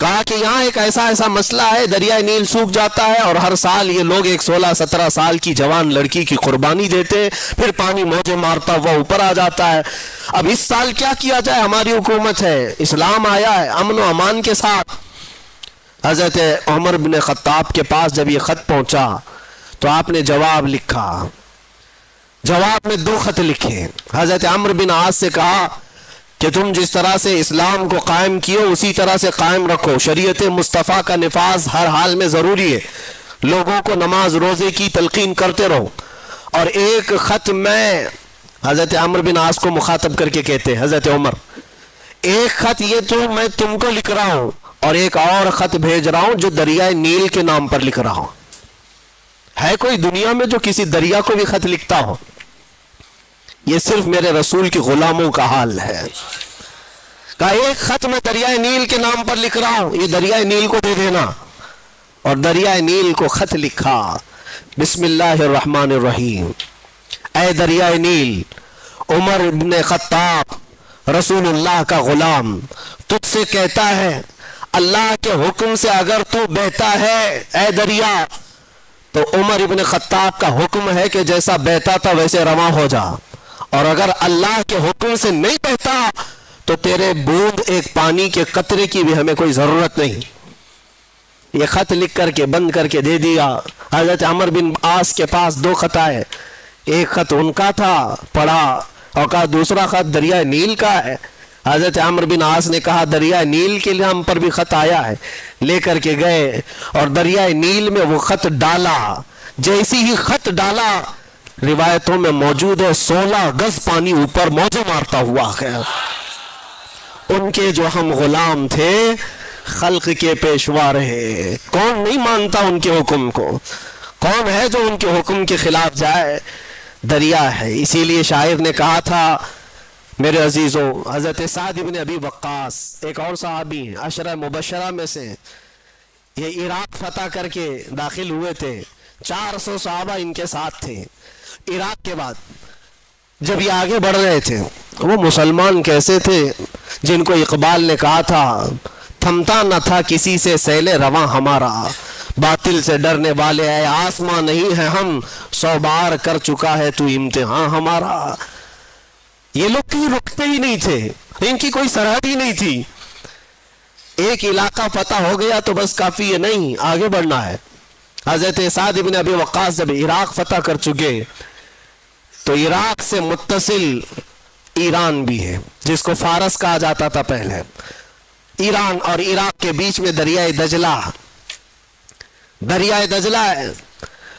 کہا کہ یہاں ایک ایسا مسئلہ ہے، دریائے نیل سوکھ جاتا ہے اور ہر سال یہ لوگ ایک 16-17 سال کی جوان لڑکی کی قربانی دیتے، پھر پانی موجیں مارتا ہوا اوپر آ جاتا ہے۔ اب اس سال کیا کیا جائے؟ ہماری حکومت ہے، اسلام آیا ہے امن و امان کے ساتھ۔ حضرت عمر بن خطاب کے پاس جب یہ خط پہنچا تو آپ نے جواب لکھا۔ جواب میں 2 خط لکھے۔ حضرت عمرو بن عاص سے کہا کہ تم جس طرح سے اسلام کو قائم کیے اسی طرح سے قائم رکھو، شریعت مصطفیٰ کا نفاذ ہر حال میں ضروری ہے، لوگوں کو نماز روزے کی تلقین کرتے رہو۔ اور ایک خط میں حضرت عمرو بن عاص کو مخاطب کر کے کہتے ہیں حضرت عمر، ایک خط یہ تو میں تم کو لکھ رہا ہوں اور ایک اور خط بھیج رہا ہوں جو دریائے نیل کے نام پر لکھ رہا ہوں۔ ہے کوئی دنیا میں جو کسی دریا کو بھی خط لکھتا ہو؟ یہ صرف میرے رسول کی غلاموں کا حال ہے۔ کہا ایک خط میں دریائے نیل کے نام پر لکھ رہا ہوں، یہ دریائے نیل کو دے دینا۔ اور دریائے نیل کو خط لکھا، بسم اللہ الرحمن الرحیم، اے دریائے نیل، عمر بن خطاب رسول اللہ کا غلام تجھ سے کہتا ہے، اللہ کے حکم سے اگر تو بہتا ہے اے دریا، تو عمر بن خطاب کا حکم ہے کہ جیسا بہتا تھا ویسے رواں ہو جا، اور اگر اللہ کے حکم سے نہیں بہتا تو تیرے بوند ایک پانی کے قطرے کی بھی ہمیں کوئی ضرورت نہیں۔ یہ خط لکھ کر کے بند کر کے دے دیا۔ حضرت عمر بن عاص کے پاس 2 خط آئے، ایک خط ان کا تھا، پڑھا اور کہا دوسرا خط دریائے نیل کا ہے۔ حضرت عمر بن عاص نے کہا دریائے نیل کے لیے ہم پر بھی خط آیا ہے، لے کر کے گئے اور دریائے نیل میں وہ خط ڈالا۔ جیسی ہی خط ڈالا، روایتوں میں موجود ہے 16 گز پانی اوپر موجیں مارتا ہوا ہے۔ ان کے جو ہم غلام تھے خلق کے پیشوا رہے، کون نہیں مانتا ان کے حکم کو؟ کون ہے جو ان کے حکم کے خلاف جائے؟ دریا ہے۔ اسی لیے شاعر نے کہا تھا میرے عزیزوں، حضرت سعد بن ابی وقاص ایک اور صحابی ہیں، 10 مبشرہ میں سے، یہ عراق فتح کر کے داخل ہوئے تھے، 400 صحابہ ان کے ساتھ تھے۔ عراق کے بعد جب یہ آگے بڑھ رہے تھے، وہ مسلمان کیسے تھے جن کو اقبال نے کہا تھا تھمتا نہ تھا کسی سے سیل رواں ہمارا، باطل سے ڈرنے والے اے آسماں نہیں ہے ہم، 100 بار کر چکا ہے تو امتحان ہمارا۔ یہ لوگ کہیں رکتے ہی نہیں تھے، ان کی کوئی سرحد ہی نہیں تھی۔ ایک علاقہ فتح ہو گیا تو بس کافی ہے نہیں، آگے بڑھنا ہے۔ حضرت سعد بن ابی وقاص جب عراق فتح کر چکے تو عراق سے متصل ایران بھی ہے جس کو فارس کہا جاتا تھا پہلے، ایران اور عراق کے بیچ میں دریائے دجلہ ہے۔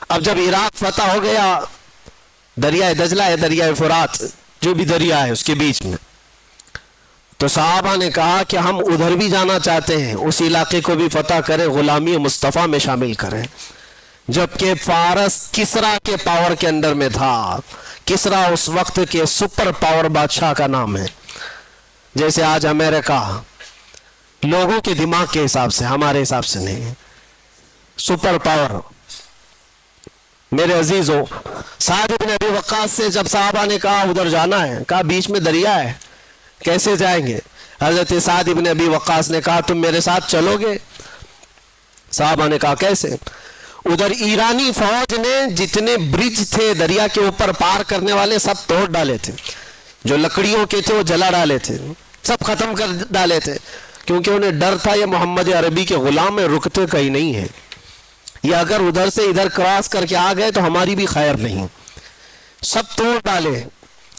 اب جب عراق فتح ہو گیا، دریائے دجلہ ہے، دریائے فرات جو بھی دریا ہے اس کے بیچ میں، تو صحابہ نے کہا کہ ہم ادھر بھی جانا چاہتے ہیں، اس علاقے کو بھی فتح کریں، غلامی مصطفیٰ میں شامل کریں۔ جبکہ فارس کسرا کے پاور کے اندر میں تھا۔ کسرا اس وقت کے سپر پاور بادشاہ کا نام ہے، جیسے آج امریکہ، لوگوں کے دماغ کے حساب سے، ہمارے حساب سے نہیں، سپر پاور۔ میرے عزیزوں، سعد بن ابی وقاص سے جب صحابہ نے کہا ادھر جانا ہے، کہا بیچ میں دریا ہے، کیسے جائیں گے؟ حضرت سعد بن ابی وقاص نے کہا تم میرے ساتھ چلو گے؟ صحابہ نے کہا کیسے؟ ادھر ایرانی فوج نے جتنے برج تھے دریا کے اوپر پار کرنے والے سب توڑ ڈالے تھے، جو لکڑیوں کے تھے وہ جلا ڈالے تھے، سب ختم کر ڈالے تھے، کیونکہ انہیں ڈر تھا یہ محمد عربی کے غلام ہیں، رکتے کہیں نہیں ہیں، یہ اگر ادھر سے ادھر کراس کر کے آ گئے تو ہماری بھی خیر نہیں، سب توڑ ڈالے۔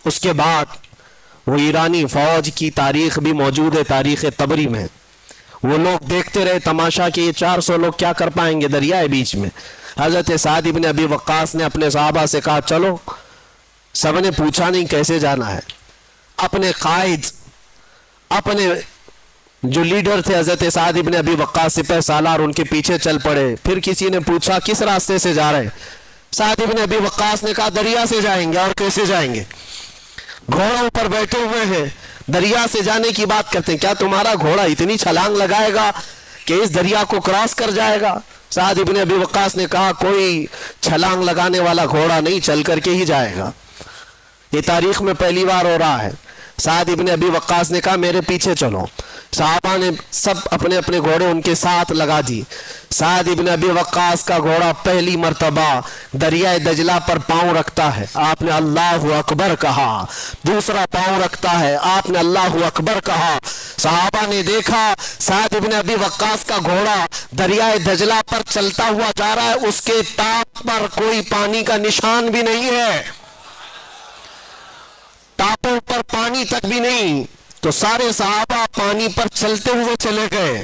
اس کے بعد وہ ایرانی فوج کی تاریخ بھی موجود ہے تاریخ طبری میں، وہ لوگ دیکھتے رہے تماشا کہ یہ 400 لوگ کیا کر پائیں گے دریائے بیچ میں۔ حضرت سعد بن ابی وقاص نے اپنے صحابہ سے کہا چلو، سب نے پوچھا نہیں کیسے جانا ہے، اپنے قائد، اپنے جو لیڈر تھے حضرت سعد بن ابی وقاص سپہ سالار، ان کے پیچھے چل پڑے۔ پھر کسی نے پوچھا کس راستے سے جا رہے؟ سعد بن ابی وقاص نے کہا دریا سے جائیں گے۔ اور کیسے جائیں گے؟ گھوڑوں پر بیٹھے ہوئے ہیں، دریا سے جانے کی بات کرتے ہیں، کیا تمہارا گھوڑا اتنی چھلانگ لگائے گا کہ اس دریا کو کراس کر جائے گا؟ سعد بن ابی وقاص نے کہا کوئی چھلانگ لگانے والا گھوڑا نہیں، چل کر کے ہی جائے گا۔ یہ تاریخ میں پہلی بار ہو رہا ہے۔ سعد بن ابی وقاص نے کہا میرے پیچھے چلو۔ صحابہ نے سب اپنے اپنے گھوڑے ان کے ساتھ لگا دی. سعد ابن ابی وقاص کا گھوڑا پہلی مرتبہ دریائے دجلہ پر پاؤں رکھتا ہے, آپ نے اللہ اکبر کہا. دوسرا پاؤں رکھتا ہے, آپ نے اللہ اکبر کہا. صحابہ نے دیکھا سعد ابن ابی وقاص کا گھوڑا دریائے دجلہ پر چلتا ہوا جا رہا ہے, اس کے ٹاپ پر کوئی پانی کا نشان بھی نہیں ہے, ٹاپوں پر پانی تک بھی نہیں. تو سارے صحابہ پانی پر چلتے ہوئے چلے گئے,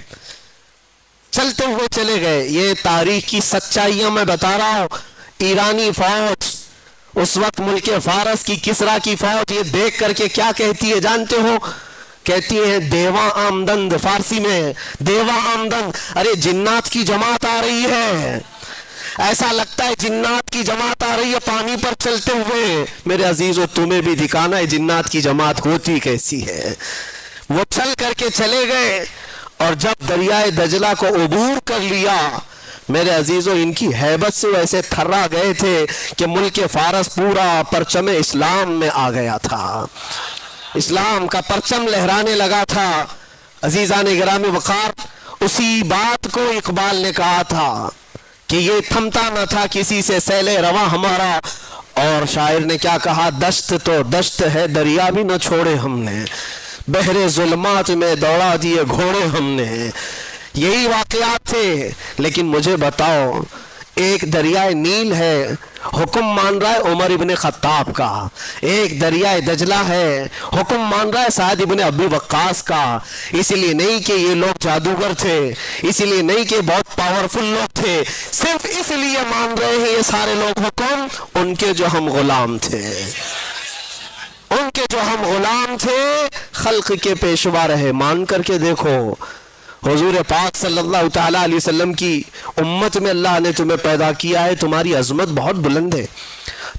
چلتے ہوئے چلے گئے. یہ تاریخ کی سچائیاں میں بتا رہا ہوں. ایرانی فوج, اس وقت ملک فارس کی کسرا کی فوج یہ دیکھ کر کے کیا کہتی ہے جانتے ہو؟ کہتی ہے دیواں آمدند, فارسی میں دیواں آمدند. ارے جنات کی جماعت آ رہی ہے, ایسا لگتا ہے جنات کی جماعت آ رہی ہے پانی پر چلتے ہوئے. میرے عزیزو تمہیں بھی دکھانا ہے جنات کی جماعت ہوتی کیسی ہے. وہ چل کر کے چلے گئے, اور جب دریائے دجلہ کو عبور کر لیا, میرے عزیزو ان کی ہیبت سے ویسے تھرا گئے تھے کہ ملک فارس پورا پرچم اسلام میں آ گیا تھا, اسلام کا پرچم لہرانے لگا تھا. عزیزان گرامی وقار, اسی بات کو اقبال نے کہا تھا کہ یہ تھمتا نہ تھا کسی سے سیل رواں ہمارا. اور شاعر نے کیا کہا؟ دشت تو دشت ہے دریا بھی نہ چھوڑے ہم نے, بحر ظلمات میں دوڑا دیے گھوڑے ہم نے. یہی واقعات تھے. لیکن مجھے بتاؤ, ایک دریائے نیل ہے, حکم مان رہا ہے عمر ابن خطاب کا. ایک دریائے دجلہ ہے, حکم مان رہا ہے سعد ابن ابی وقاص کا. اس لیے نہیں کہ یہ لوگ جادوگر تھے, اس لیے نہیں کہ بہت پاورفل لوگ تھے, صرف اس لیے مان رہے ہیں یہ سارے لوگ حکم ان کے جو ہم غلام تھے, ان کے جو ہم غلام تھے. خلق کے پیشوا رہے. مان کر کے دیکھو, حضور پاک صلی اللہ تعالیٰ علیہ وسلم کی امت میں اللہ نے تمہیں پیدا کیا ہے. تمہاری عظمت بہت بلند ہے,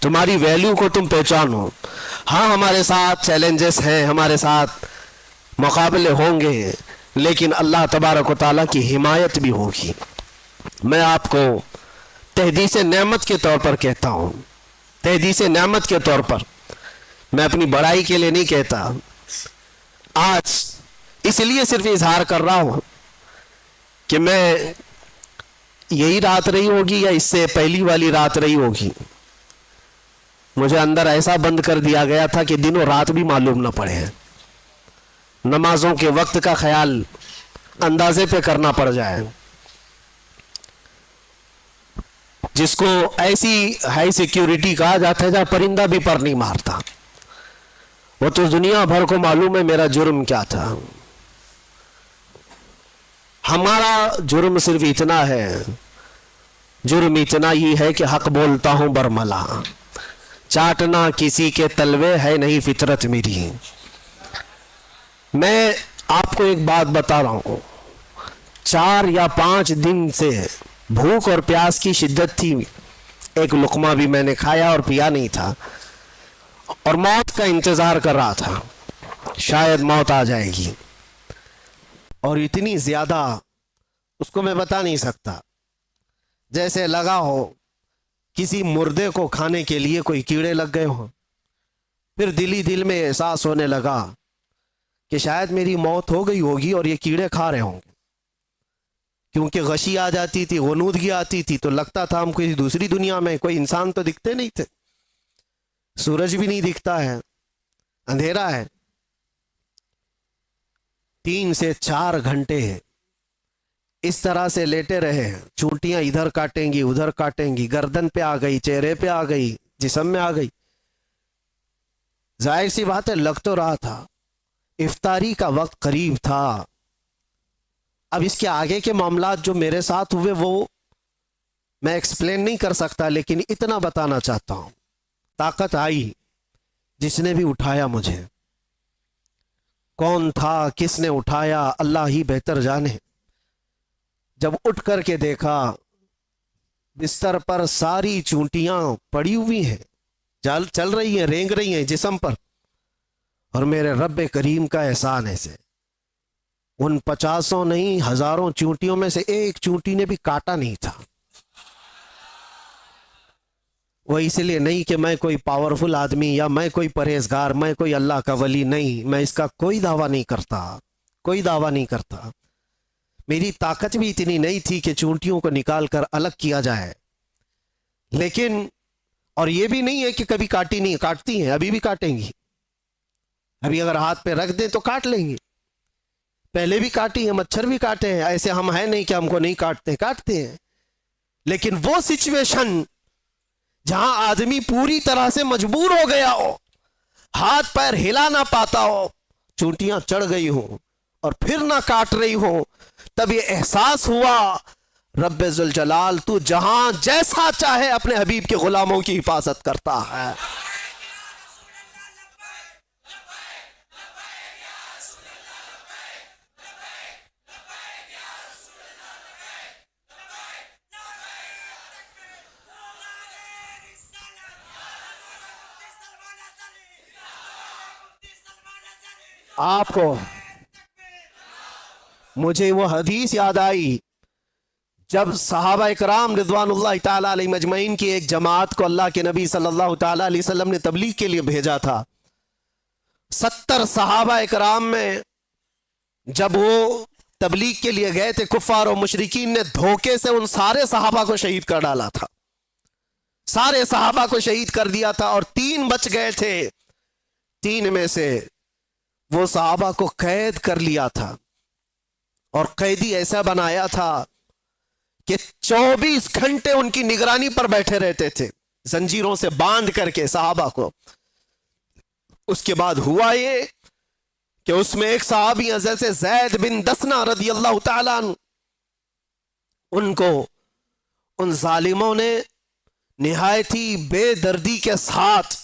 تمہاری ویلیو کو تم پہچانو. ہاں ہمارے ساتھ چیلنجز ہیں, ہمارے ساتھ مقابلے ہوں گے, لیکن اللہ تبارک و تعالیٰ کی حمایت بھی ہوگی. میں آپ کو تحدیث نعمت کے طور پر کہتا ہوں, تحدیث نعمت کے طور پر, میں اپنی بڑائی کے لیے نہیں کہتا. آج اس لیے صرف اظہار کر رہا ہوں کہ میں یہی رات رہی ہوگی یا اس سے پہلی والی رات رہی ہوگی, مجھے اندر ایسا بند کر دیا گیا تھا کہ دن و رات بھی معلوم نہ پڑے. نمازوں کے وقت کا خیال اندازے پہ کرنا پڑ جائے. جس کو ایسی ہائی سیکیورٹی کہا جاتا ہے جہاں پرندہ بھی پر نہیں مارتا, وہ تو دنیا بھر کو معلوم ہے میرا جرم کیا تھا. ہمارا جرم صرف اتنا ہے, جرم اتنا ہی ہے کہ حق بولتا ہوں برملا, چاٹنا کسی کے تلوے ہے نہیں فطرت میری. میں آپ کو ایک بات بتا رہا ہوں, 4 یا 5 دن سے بھوک اور پیاس کی شدت تھی, ایک لقمہ بھی میں نے کھایا اور پیا نہیں تھا, اور موت کا انتظار کر رہا تھا, شاید موت آ جائے گی. اور اتنی زیادہ اس کو میں بتا نہیں سکتا, جیسے لگا ہو کسی مردے کو کھانے کے لیے کوئی کیڑے لگ گئے ہوں. پھر دل ہی دل میں احساس ہونے لگا کہ شاید میری موت ہو گئی ہوگی اور یہ کیڑے کھا رہے ہوں گے, کیونکہ غشی آ جاتی تھی, غنودگی آتی تھی, تو لگتا تھا ہم کوئی دوسری دنیا میں, کوئی انسان تو دکھتے نہیں تھے, سورج بھی نہیں دکھتا ہے, اندھیرا ہے. 3 سے 4 گھنٹے اس طرح سے لیٹے رہے. چونٹیاں ادھر کاٹیں گی, ادھر کاٹیں گی, گردن پہ آ گئی, چہرے پہ آ گئی, جسم میں آ گئی. ظاہر سی بات ہے لگ تو رہا تھا, افطاری کا وقت قریب تھا. اب اس کے آگے کے معاملات جو میرے ساتھ ہوئے وہ میں ایکسپلین نہیں کر سکتا, لیکن اتنا بتانا چاہتا ہوں. طاقت آئی, جس نے بھی اٹھایا مجھے, کون تھا, کس نے اٹھایا, اللہ ہی بہتر جانے. جب اٹھ کر کے دیکھا بستر پر ساری چونٹیاں پڑی ہوئی ہیں, چل رہی ہیں, رینگ رہی ہیں جسم پر, اور میرے رب کریم کا احسان ایسے ان 50 نہیں 1000 چونٹیوں میں سے ایک چونٹی نے بھی کاٹا نہیں تھا. وہ اس لیے نہیں کہ میں کوئی پاورفل آدمی یا میں کوئی پرہیزگار, میں کوئی اللہ کا ولی نہیں, میں اس کا کوئی دعویٰ نہیں کرتا, کوئی دعویٰ نہیں کرتا. میری طاقت بھی اتنی نہیں تھی کہ چونٹیوں کو نکال کر الگ کیا جائے. لیکن اور یہ بھی نہیں ہے کہ کبھی کاٹی نہیں، کاٹتی ہیں، ابھی بھی کاٹیں گی. ابھی اگر ہاتھ پہ رکھ دیں تو کاٹ لیں گے. پہلے بھی کاٹی ہیں، مچھر بھی کاٹے ہیں. ایسے ہم ہیں نہیں کہ ہم کو نہیں کاٹتے، کاٹتے ہیں. لیکن وہ سچویشن جہاں آدمی پوری طرح سے مجبور ہو گیا ہو، ہاتھ پیر ہلا نہ پاتا ہو، چونٹیاں چڑھ گئی ہوں اور پھر نہ کاٹ رہی ہوں، تب یہ احساس ہوا رب ذوالجلال تو جہاں جیسا چاہے اپنے حبیب کے غلاموں کی حفاظت کرتا ہے. آپ کو مجھے وہ حدیث یاد آئی جب صحابہ اکرام رضوان اللہ تعالیٰ علیہ مجمعین کی ایک جماعت کو اللہ کے نبی صلی اللہ تعالیٰ علیہ وسلم نے تبلیغ کے لیے بھیجا تھا. 70 صحابہ اکرام میں جب وہ تبلیغ کے لیے گئے تھے، کفار و مشرکین نے دھوکے سے ان سارے صحابہ کو شہید کر ڈالا تھا. سارے صحابہ کو شہید کر دیا تھا اور 3 بچ گئے تھے. 3 میں سے وہ صحابہ کو قید کر لیا تھا اور قیدی ایسا بنایا تھا کہ 24 گھنٹے ان کی نگرانی پر بیٹھے رہتے تھے، زنجیروں سے باندھ کر کے صحابہ کو. اس کے بعد ہوا یہ کہ اس میں ایک صحابی حضرت زید بن دسنہ رضی اللہ تعالیٰ عنہ، ان کو ان ظالموں نے نہایت ہی بے دردی کے ساتھ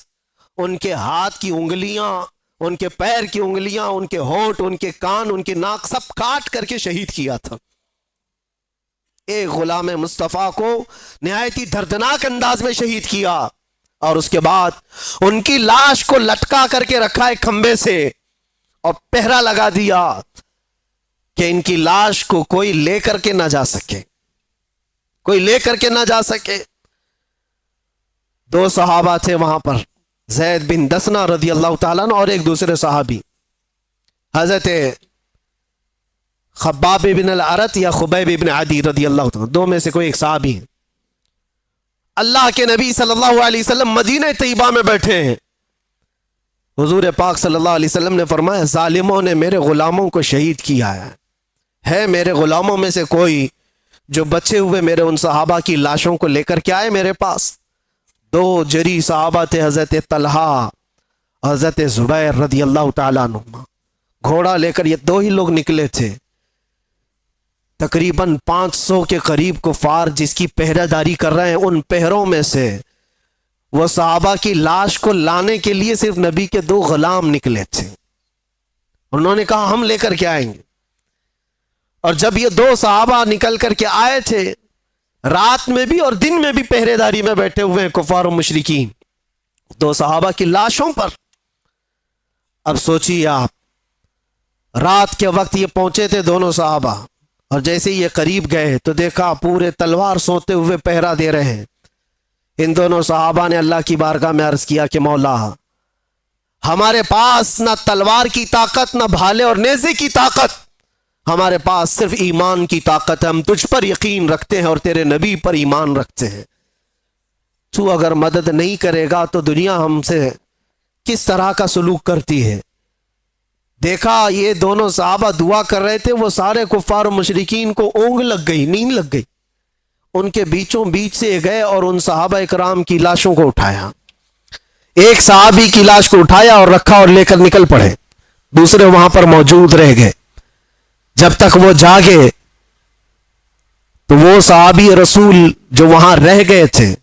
ان کے ہاتھ کی انگلیاں، ان کے پیر کی انگلیاں، ان کے ہونٹ، ان کے کان، ان کے ناک سب کاٹ کر کے شہید کیا تھا. ایک غلام مصطفیٰ کو نہایت ہی دردناک انداز میں شہید کیا اور اس کے بعد ان کی لاش کو لٹکا کر کے رکھا ایک کھمبے سے اور پہرا لگا دیا کہ ان کی لاش کو کوئی لے کر کے نہ جا سکے، کوئی لے کر کے نہ جا سکے. 2 صحابہ تھے وہاں پر، زید بن دسنہ رضی اللہ تعالیٰ عنہ اور ایک دوسرے صحابی حضرت خباب بن الارت یا خبیب بن عدی رضی اللہ تعالیٰ، 2 میں سے کوئی ایک صحابی ہیں. اللہ کے نبی صلی اللہ علیہ وسلم مدینہ طیبہ میں بیٹھے ہیں. حضور پاک صلی اللہ علیہ وسلم نے فرمایا ظالموں نے میرے غلاموں کو شہید کیا ہے میرے غلاموں میں سے کوئی جو بچے ہوئے میرے ان صحابہ کی لاشوں کو لے کر کے آئے میرے پاس. 2 جری صحابہ تھے، حضرت طلحہ، حضرت زبیر رضی اللہ تعالیٰ عنہ. گھوڑا لے کر یہ 2 ہی لوگ نکلے تھے. تقریباً 500 کے قریب کفار جس کی پہرہ داری کر رہے ہیں، ان پہروں میں سے وہ صحابہ کی لاش کو لانے کے لیے صرف نبی کے 2 غلام نکلے تھے. انہوں نے کہا ہم لے کر کے آئیں گے. اور جب یہ 2 صحابہ نکل کر کے آئے تھے، رات میں بھی اور دن میں بھی پہرے داری میں بیٹھے ہوئے ہیں کفار و مشرکین 2 صحابہ کی لاشوں پر. اب سوچیے آپ، رات کے وقت یہ پہنچے تھے دونوں صحابہ، اور جیسے یہ قریب گئے تو دیکھا پورے تلوار سوتے ہوئے پہرا دے رہے ہیں. ان دونوں صحابہ نے اللہ کی بارگاہ میں عرض کیا کہ مولا، ہمارے پاس نہ تلوار کی طاقت، نہ بھالے اور نیزے کی طاقت، ہمارے پاس صرف ایمان کی طاقت ہے. ہم تجھ پر یقین رکھتے ہیں اور تیرے نبی پر ایمان رکھتے ہیں. تو اگر مدد نہیں کرے گا تو دنیا ہم سے کس طرح کا سلوک کرتی ہے. دیکھا یہ دونوں صحابہ دعا کر رہے تھے، وہ سارے کفار و مشرکین کو اونگ لگ گئی، نیند لگ گئی. ان کے بیچوں بیچ سے گئے اور ان صحابہ اکرام کی لاشوں کو اٹھایا. ایک صحابی کی لاش کو اٹھایا اور رکھا اور لے کر نکل پڑے. دوسرے وہاں پر موجود رہ گئے. جب تک وہ جاگے تو وہ صحابی رسول جو وہاں رہ گئے تھے،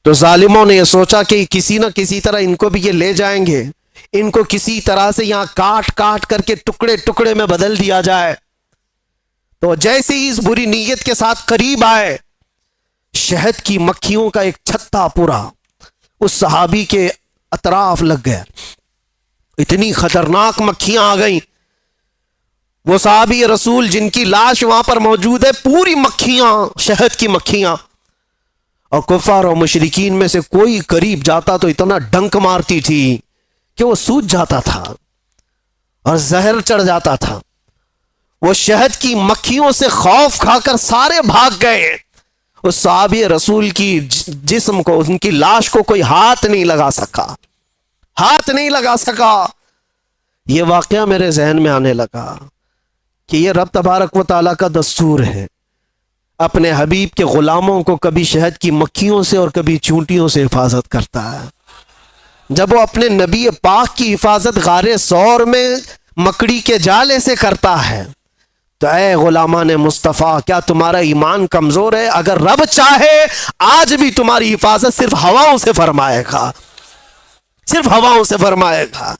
تو ظالموں نے یہ سوچا کہ کسی نہ کسی طرح ان کو بھی یہ لے جائیں گے، ان کو کسی طرح سے یہاں کاٹ کاٹ کر کے ٹکڑے ٹکڑے میں بدل دیا جائے. تو جیسے ہی اس بری نیت کے ساتھ قریب آئے، شہد کی مکھیوں کا ایک چھتا پورا اس صحابی کے اطراف لگ گیا. اتنی خطرناک مکھیاں آ گئیں. وہ صحابی رسول جن کی لاش وہاں پر موجود ہے، پوری مکھیاں، شہد کی مکھیاں. اور کفار و مشرکین میں سے کوئی قریب جاتا تو اتنا ڈنک مارتی تھی کہ وہ سوج جاتا تھا اور زہر چڑھ جاتا تھا. وہ شہد کی مکھیوں سے خوف کھا کر سارے بھاگ گئے. اس صحابی رسول کی جسم کو، ان کی لاش کو کوئی ہاتھ نہیں لگا سکا، ہاتھ نہیں لگا سکا. یہ واقعہ میرے ذہن میں آنے لگا کہ یہ رب تبارک و تعالیٰ کا دستور ہے، اپنے حبیب کے غلاموں کو کبھی شہد کی مکھیوں سے اور کبھی چونٹیوں سے حفاظت کرتا ہے. جب وہ اپنے نبی پاک کی حفاظت غار ثور میں مکڑی کے جالے سے کرتا ہے تو اے غلامان مصطفیٰ، کیا تمہارا ایمان کمزور ہے؟ اگر رب چاہے آج بھی تمہاری حفاظت صرف ہواؤں سے فرمائے گا، صرف ہواؤں سے فرمائے گا.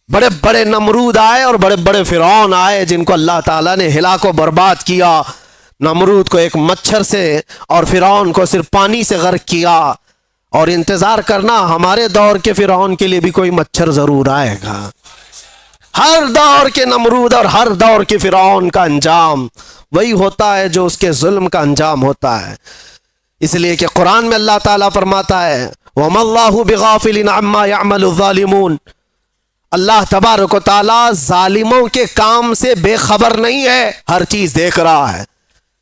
بڑے بڑے نمرود آئے اور بڑے بڑے فرعون آئے جن کو اللہ تعالیٰ نے ہلاک و برباد کیا. نمرود کو ایک مچھر سے اور فرعون کو صرف پانی سے غرق کیا. اور انتظار کرنا، ہمارے دور کے فرعون کے لیے بھی کوئی مچھر ضرور آئے گا. ہر دور کے نمرود اور ہر دور کے فرعون کا انجام وہی ہوتا ہے جو اس کے ظلم کا انجام ہوتا ہے. اس لیے کہ قرآن میں اللہ تعالیٰ فرماتا ہے وَمَا اللَّهُ بِغَافِلٍ عَمَّا يَعْمَلُ الظَّالِمُونَ، اللہ تبارک و تعالیٰ ظالموں کے کام سے بے خبر نہیں ہے، ہر چیز دیکھ رہا ہے.